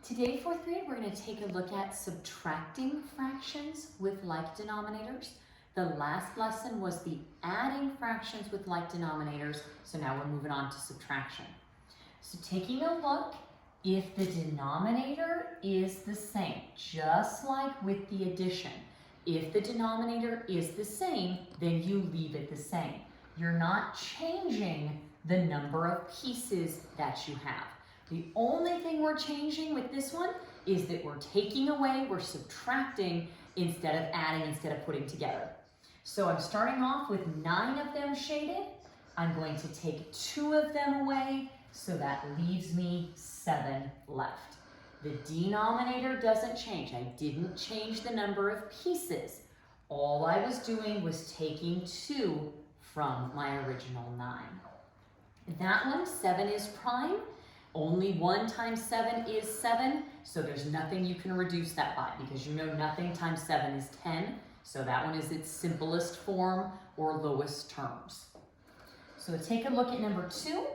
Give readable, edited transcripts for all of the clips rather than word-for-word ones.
Today, fourth grade, we're going to take a look at subtracting fractions with like denominators. The last lesson was the adding fractions with like denominators, so now we're moving on to subtraction. So taking a look, if the denominator is the same, just like with the addition, if the denominator is the same, then you leave it the same. You're not changing the number of pieces that you have. The only thing we're changing with this one is that we're taking away, we're subtracting instead of adding, instead of putting together. So I'm starting off with 9 of them shaded. I'm going to take 2 of them away, so that leaves me 7 left. The denominator doesn't change. I didn't change the number of pieces. All I was doing was taking 2 from my original 9. That one, 7 is prime. Only 1 times 7 is 7, so there's nothing you can reduce that by, because you know nothing times 7 is 10, so that one is its simplest form or lowest terms. So take a look at number 2,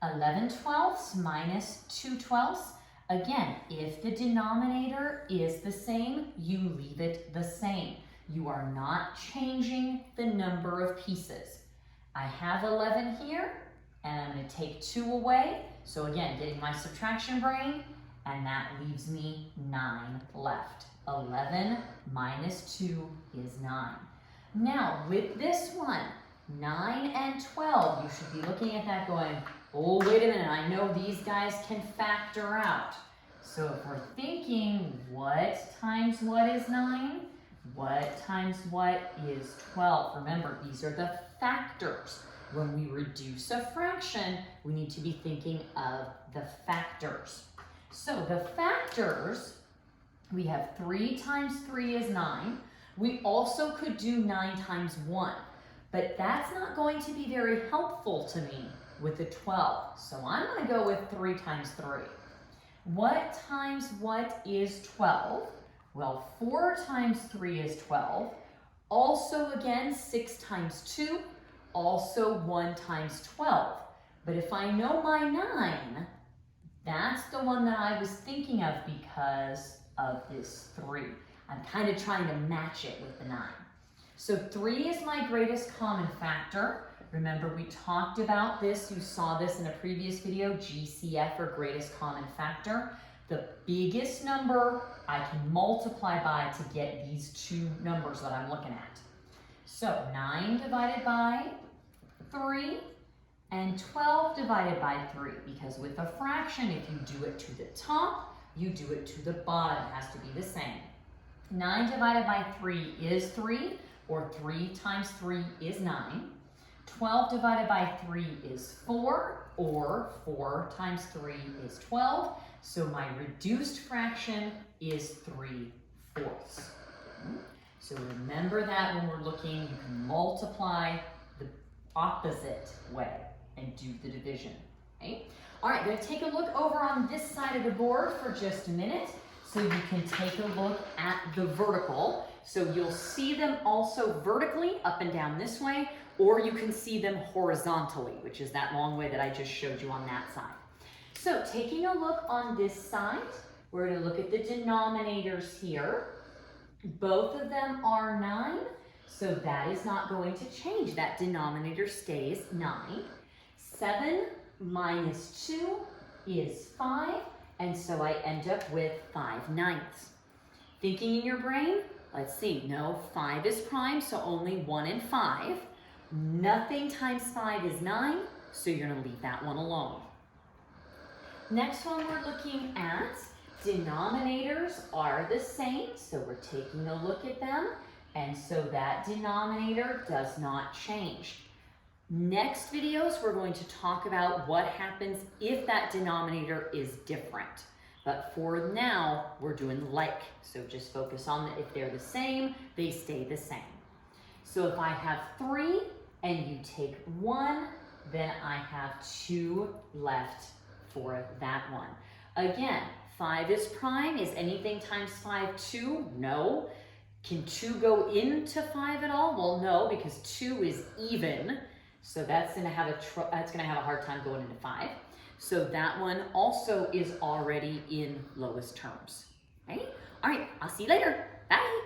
11 twelfths minus 2 twelfths. Again, if the denominator is the same, you leave it the same. You are not changing the number of pieces. I have 11 here, and I'm going to take 2 away. So again, getting my subtraction brain, and that leaves me 9 left. 11 minus 2 is 9. Now, with this one, 9 and 12, you should be looking at that going, oh, wait a minute, I know these guys can factor out. So if we're thinking, what times what is 9? What times what is 12? Remember, these are the factors. When we reduce a fraction, we need to be thinking of the factors. So the factors, we have 3 times 3 is 9. We also could do 9 times 1, but that's not going to be very helpful to me with the 12. So I'm going to go with 3 times 3. What times what is 12? Well, 4 times 3 is 12. Also, again, 6 times 2. Also 1 times 12. But if I know my 9, that's the one that I was thinking of because of this 3. I'm kind of trying to match it with the 9. So 3 is my greatest common factor. Remember, we talked about this. You saw this in a previous video, GCF, or greatest common factor. The biggest number I can multiply by to get these 2 numbers that I'm looking at. So 9 divided by 3 and 12 divided by 3, because with a fraction, if you do it to the top, you do it to the bottom. It has to be the same. 9 divided by 3 is 3, or 3 times 3 is 9. 12 divided by 3 is 4, or 4 times 3 is 12. So my reduced fraction is 3/4. So remember that when we're looking, you can multiply the opposite way and do the division, okay? All right, going to take a look over on this side of the board for just a minute so you can take a look at the vertical. So you'll see them also vertically up and down this way, or you can see them horizontally, which is that long way that I just showed you on that side. So taking a look on this side, we're going to look at the denominators here. Both of them are 9, so that is not going to change. That denominator stays 9. 7 minus 2 is 5, and so I end up with 5/9. Thinking in your brain, let's see, no, 5 is prime, so only 1 and 5. Nothing times 5 is 9, so you're going to leave that one alone. Next one we're looking at, denominators are the same, so we're taking a look at them, and so that denominator does not change. Next videos, we're going to talk about what happens if that denominator is different. But for now, we're doing like, so just focus on that. If they're the same, they stay the same. So if I have 3 and you take 1, then I have 2 left for that one. Again, 5 is prime. Is anything times 5 2? No. Can 2 go into 5 at all? Well, no, because 2 is even. So that's going to have a hard time going into 5. So that one also is already in lowest terms. Right? All right, I'll see you later. Bye.